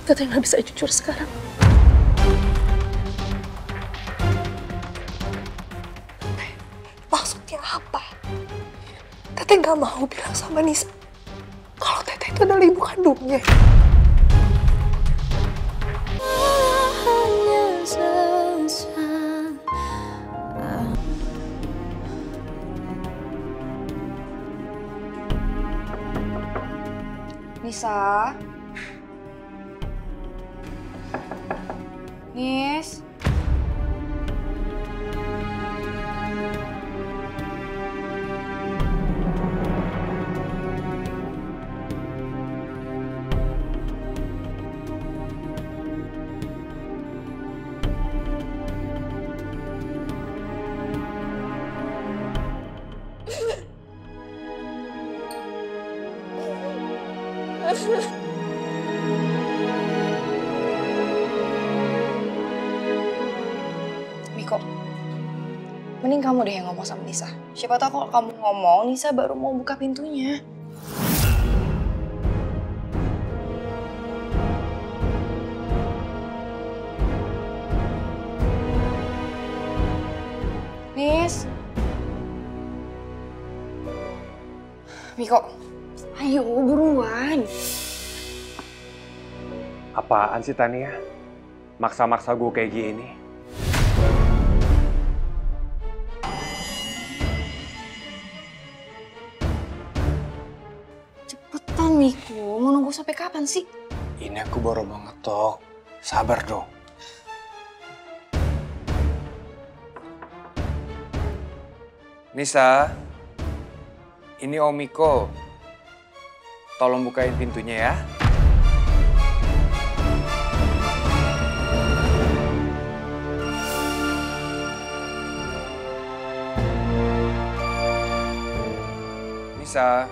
Teteh nggak bisa jujur sekarang. Maksudnya apa? Teteh nggak mau bilang sama Nisa kalau Teteh itu adalah ibu kandungnya. Nisa? Nis? Miko, mending kamu deh yang ngomong sama Nisa. Siapa tahu kalau kamu ngomong, Nisa baru mau buka pintunya. Nis? Miko, ayo buruan. Apaan sih Tania? Maksa-maksa gue kayak gini. Cepetan Miko, mau nunggu sampai kapan sih? Ini aku baru mau ngetok. Sabar dong. Nisa, ini Om Miko. Tolong bukain pintunya ya. Nisa.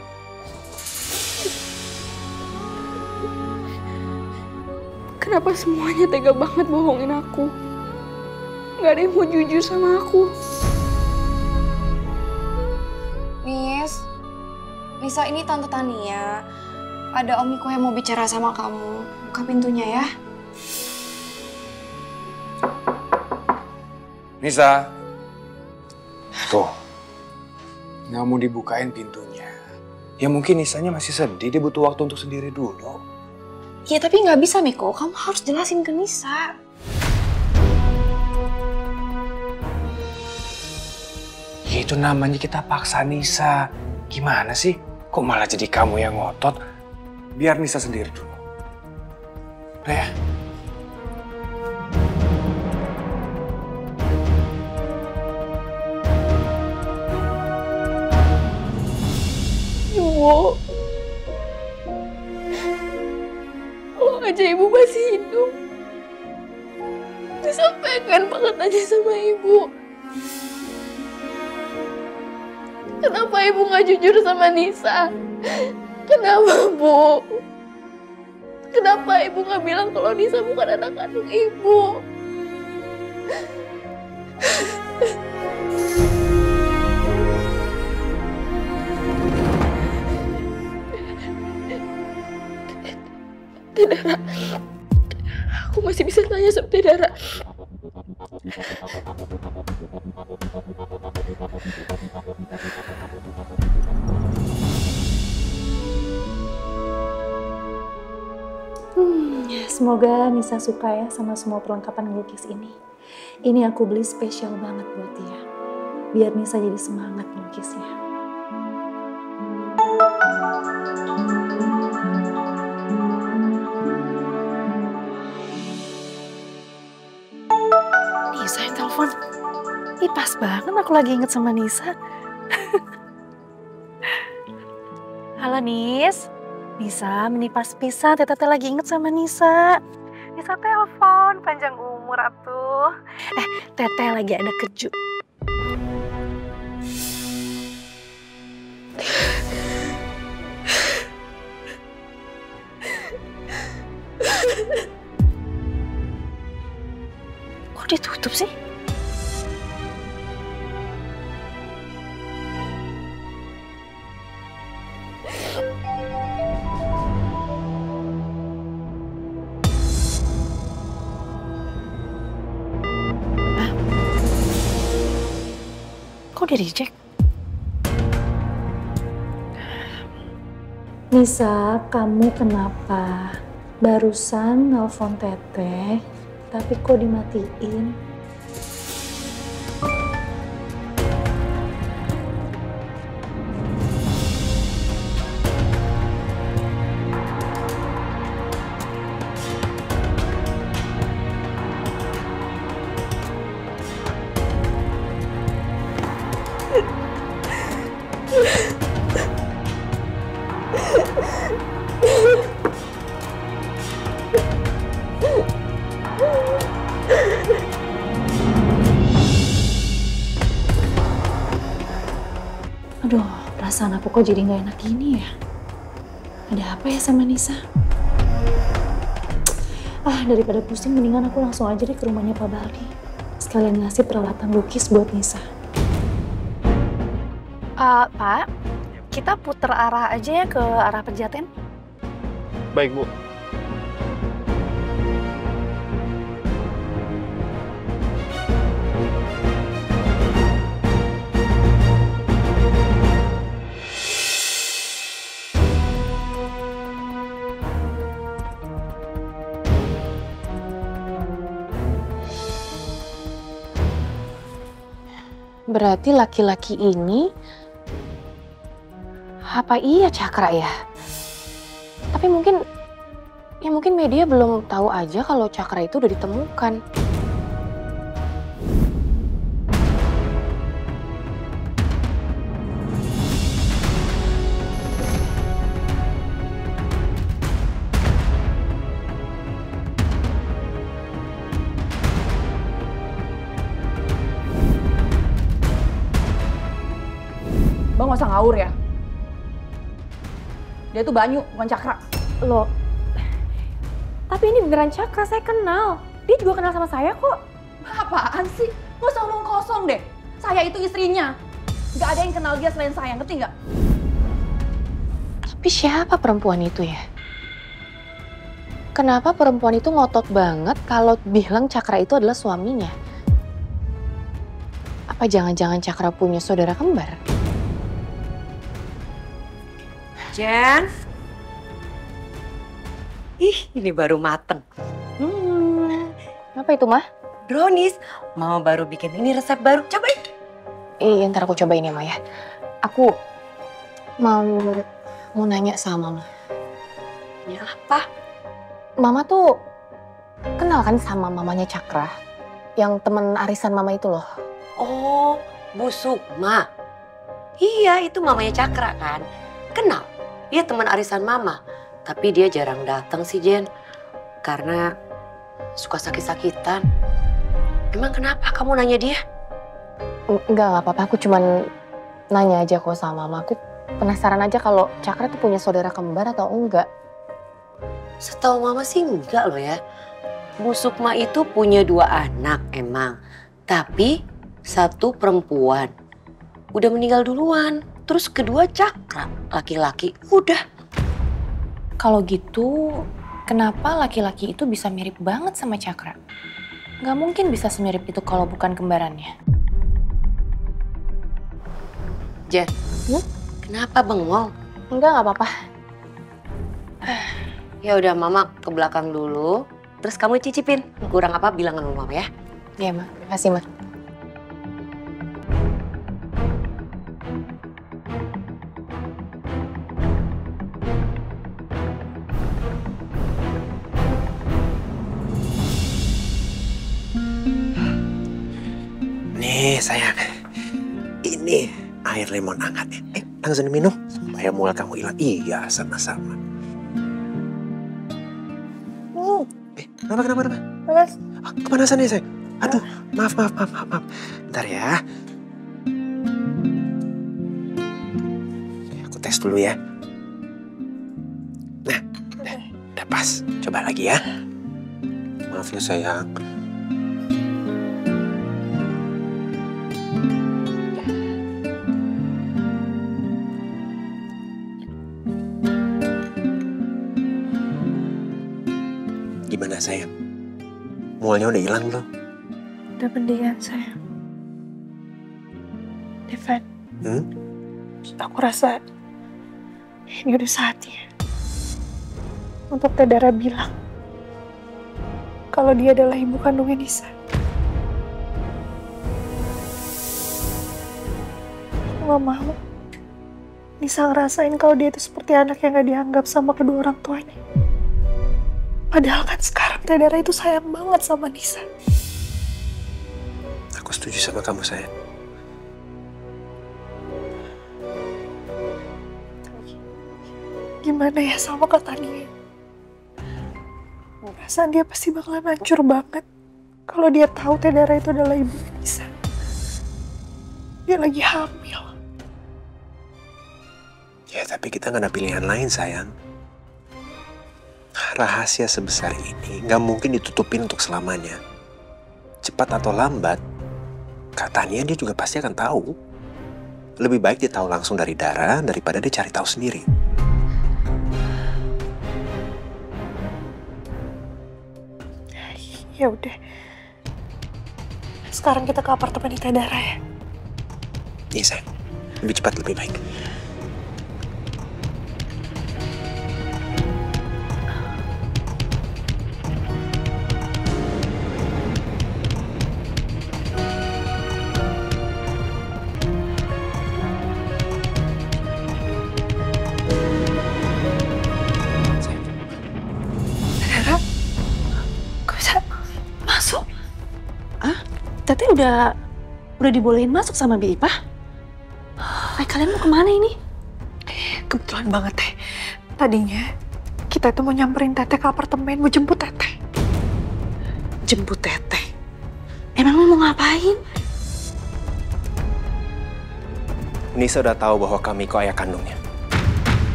Kenapa semuanya tega banget bohongin aku? Gak ada yang mau jujur sama aku. Nisa, ini Tante Tania. Ada Om Miko yang mau bicara sama kamu. Buka pintunya ya. Nisa. Tuh. Nggak mau dibukain pintunya. Ya mungkin Nisanya masih sedih, dia butuh waktu untuk sendiri dulu. Ya tapi nggak bisa Miko, kamu harus jelasin ke Nisa. Ya itu namanya kita paksa Nisa. Gimana sih? Kok malah jadi kamu yang ngotot? Biar Nisa sendiri dulu. Udah ya? Ibu, kalau aja ibu masih hidup, disampaikan banget aja sama ibu. Kenapa ibu nggak jujur sama Nisa? Kenapa, Bu? Kenapa ibu nggak bilang kalau Nisa bukan anak kandung ibu? Dara, aku masih bisa tanya sama Dara. Semoga Nisa suka ya sama semua perlengkapan ngelukis ini. Ini aku beli spesial banget buat dia. Biar Nisa jadi semangat ngelukisnya. Nisa yang telepon. Ih, pas banget aku lagi inget sama Nisa. Halo Nis. Nisa, ini pas pisan, Teteh lagi inget sama Nisa. Nisa telepon, panjang umur atuh. Teteh lagi ada keju. Kok ditutup sih? di reject? Nisa, kamu kenapa? Barusan nelpon Teteh, tapi kok dimatiin? Aduh, perasaan aku kok jadi gak enak gini ya? Ada apa ya sama Nisa? Daripada pusing mendingan aku langsung aja deh ke rumahnya Pak Baldi. Sekalian ngasih peralatan lukis buat Nisa. Pak, kita puter arah aja ya ke arah Pejaten. Baik, Bu. Berarti laki-laki ini, apa iya Cakra ya? Tapi mungkin media belum tahu aja kalau Cakra itu udah ditemukan. Bang gak usah ngawur ya. Dia tuh Banyu, bukan Cakra. Loh, tapi ini beneran Cakra, saya kenal. Dia juga kenal sama saya kok. Apaan sih? Gak usah ngomong kosong deh. Saya itu istrinya. Gak ada yang kenal dia selain saya, ngerti gak? Tapi siapa perempuan itu ya? Kenapa perempuan itu ngotot banget kalau bilang Cakra itu adalah suaminya? Apa jangan-jangan Cakra punya saudara kembar? Jen. Ih, ini baru mateng. Apa itu, Mah? Brownies. Mama baru bikin ini resep baru. Cobain. Ntar aku cobain ya, Ma ya. Aku mau nanya sama Mama. Ya apa? Mama tuh kenal kan sama mamanya Cakra? Yang temen arisan Mama itu loh. Oh, Bu Sukma. Iya, itu mamanya Cakra kan. Kenal. Dia teman arisan Mama. Tapi dia jarang datang sih, Jen. Karena suka sakit-sakitan. Emang kenapa kamu nanya dia? Enggak apa-apa. Aku cuman nanya aja kok sama Mama. Aku penasaran aja kalau Cakra tuh punya saudara kembar atau enggak. Setahu Mama sih enggak loh ya. Bu Sukma itu punya 2 anak emang. Tapi 1 perempuan. Udah meninggal duluan. Terus kedua Cakra, laki-laki. Udah. Kalau gitu, kenapa laki-laki itu bisa mirip banget sama Cakra? Nggak mungkin bisa semirip itu kalau bukan kembarannya. Jen, kenapa bengong? Enggak apa-apa. Ya udah, Mama ke belakang dulu. Terus kamu cicipin. Kurang apa bilang sama Mama ya. Iya, Ma. Makasih, Ma. Nih sayang, ini air lemon hangat ya. Langsung diminum supaya mual kamu hilang. Iya, sama-sama. Kenapa? Panas. Kepanasan ya sayang? Aduh, maaf. Bentar ya. Aku tes dulu ya. Nah, udah pas. Coba lagi ya. Maaf ya sayang. Gimana sayang? Mualnya udah hilang belum? Udah mendingan, sayang. Devan, aku rasa ini udah saatnya untuk Teh Dara bilang kalau dia adalah ibu kandungnya Nisa. Aku gak mau Nisa ngerasain kalau dia itu seperti anak yang gak dianggap sama kedua orang tuanya. Padahal kan sekarang Teh Dara itu sayang banget sama Nisa. Aku setuju sama kamu, sayang. Gimana ya sama kata Tania? Perasaan dia pasti bakalan hancur banget kalau dia tahu Teh Dara itu adalah ibu Nisa. Dia lagi hamil. Ya, tapi kita nggak ada pilihan lain, sayang. Rahasia sebesar ini nggak mungkin ditutupin untuk selamanya. Cepat atau lambat, katanya dia juga pasti akan tahu. Lebih baik dia tahu langsung dari Dara daripada dia cari tahu sendiri. Ya udah. Sekarang kita ke apartemen Teh Dara ya. Iya, sayang. Lebih cepat lebih baik. Teteh udah dibolehin masuk sama Bi Ipah. Kalian mau kemana ini? Kebetulan banget Teh. Tadinya kita tuh mau nyamperin Teteh ke apartemen, mau jemput Teteh. Jemput Teteh? Emang mau ngapain? Nisa udah tahu bahwa kami kok ayah kandungnya.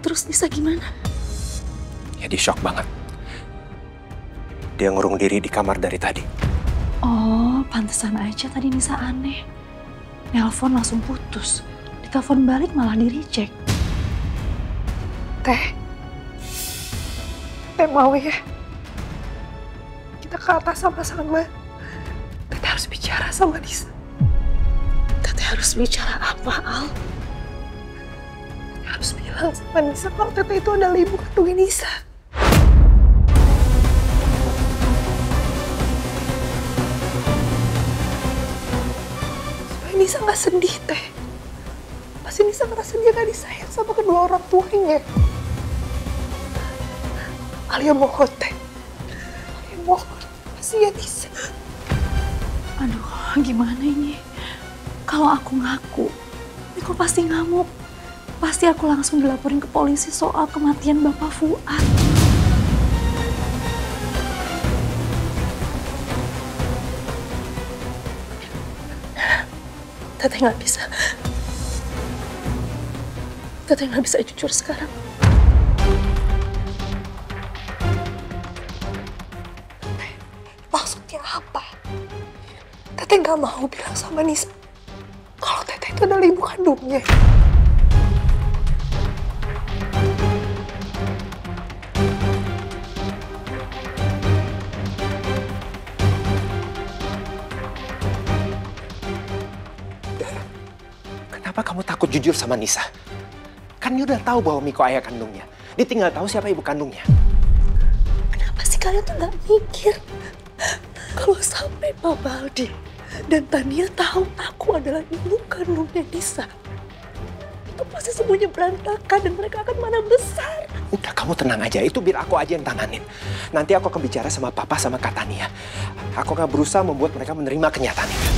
Terus Nisa gimana? Ya, dia shock banget. Dia ngurung diri di kamar dari tadi. Oh, pantesan aja tadi Nisa aneh. Nelpon langsung putus. Ditelepon balik malah di-reject. Teh mau ya? Kita ke atas sama-sama. Teteh harus bicara sama Nisa. Teteh harus bicara apa, Al? Harus bilang sama Nisa kalau Teteh itu adalah ibu kandungnya Nisa. Supaya Nisa gak sedih, Teh. Pasti Nisa ngerasa dia gak disayang sama kedua orang tuanya. Alia mohon, Teh. Alia mohon. Kasihan Nisa. Aduh, gimana ini? Kalau aku ngaku, Niko pasti ngamuk. Pasti aku langsung dilaporin ke polisi soal kematian Bapak Fuad. Teteh nggak bisa. Teteh nggak bisa jujur sekarang. Maksudnya apa? Teteh nggak mau bilang sama Nisa kalau Teteh itu adalah ibu kandungnya. Kenapa kamu takut jujur sama Nisa? Kan dia udah tahu bahwa Miko ayah kandungnya. Dia tinggal tahu siapa ibu kandungnya. Kenapa sih kalian tuh nggak mikir kalau sampai Pak Baldi dan Tania tahu aku adalah ibu kandungnya Nisa, itu pasti semuanya berantakan dan mereka akan mana besar. Udah, kamu tenang aja. Itu biar aku aja yang tanganin. Nanti aku akan bicara sama Papa sama Kak Tania. Aku akan berusaha membuat mereka menerima kenyataan itu.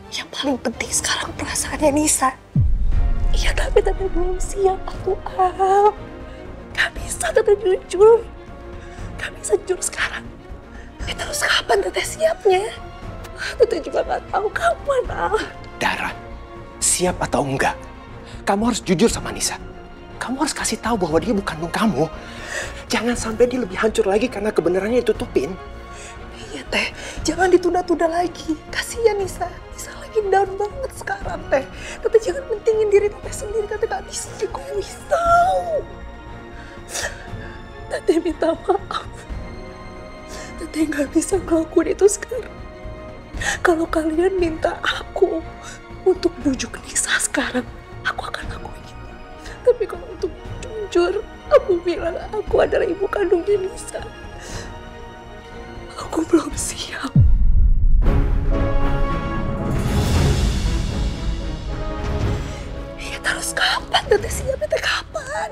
Yang paling penting sekarang perasaannya Nisa. Iya, tapi Teteh belum siap aku, Al. Gak bisa Teteh jujur. Gak bisa jujur sekarang. Terus kapan Teteh siapnya? Teteh juga gak tahu kapan, Al. Dara, siap atau enggak, kamu harus jujur sama Nisa. Kamu harus kasih tahu bahwa dia bukan kandung kamu. Jangan sampai dia lebih hancur lagi karena kebenarannya ditutupin. Iya, Teh. Jangan ditunda-tunda lagi. Kasihan Nisa. Nisa lagi down banget sekarang, Teh. Tete jangan pentingin diri Tete sendiri. Tete gak bisa egoisau. Tete minta maaf. Tete gak bisa ngelakuin itu sekarang. Kalau kalian minta aku untuk bujuk Nisa sekarang, aku akan lakuin itu. Tapi kalau untuk jujur, aku bilang aku adalah ibu kandungnya Nisa. Aku belum siap. Ya terus kapan? Tete siap, Tete kapan?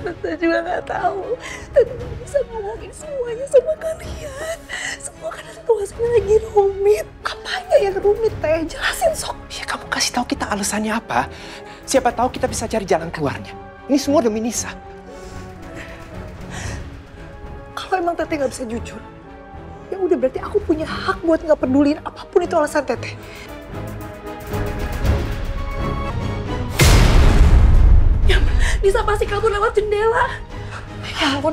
Tete juga gak tahu. Tete gak bisa ngomongin semuanya sama kalian. Semua karena situasinya lagi rumit. Apanya yang rumit, Teh? Jelasin sok. Ya kamu kasih tahu kita alasannya apa. Siapa tahu kita bisa cari jalan keluarnya. Ini semua demi Nisa. Kalau emang Tete gak bisa jujur, ya udah berarti aku punya hak buat gak pedulin apapun itu alasan Tete. Ya, Nisa pasti kabur lewat jendela. Ya ampun.